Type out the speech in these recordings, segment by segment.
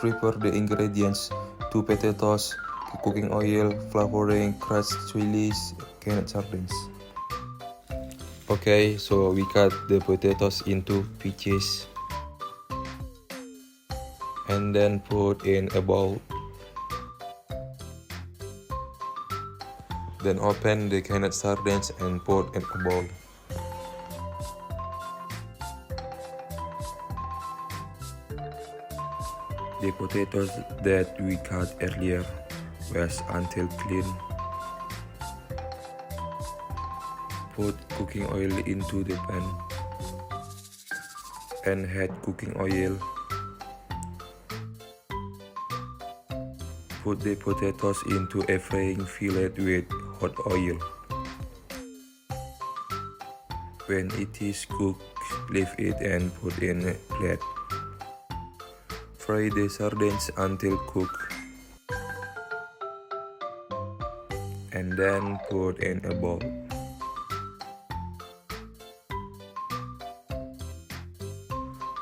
prepare the ingredients: 2 potatoes, cooking oil, flavoring, crushed chilies, canned sardines. Okay, so we cut the potatoes into pieces and then put in a bowl. Then open the canned sardines and put in a bowl. The potatoes that we cut earlier, wash until clean. Put cooking oil into the pan and add cooking oil. Put the potatoes into a frying fillet with hot oil. When it is cooked, leave it and put in a plate. Fry the sardines until cooked and then put in a bowl.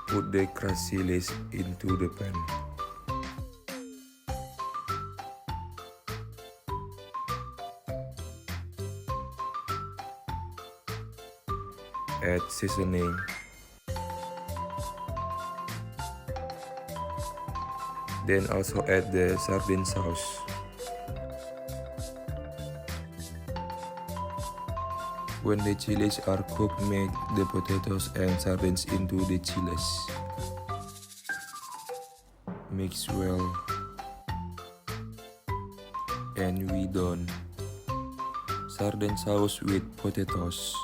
Put the crushed chilies into the pan. Add seasoning. Then also add the sardine sauce. When the chilies are cooked, make the potatoes and sardines into the chilies. Mix well. And we done. Sardine sauce with potatoes.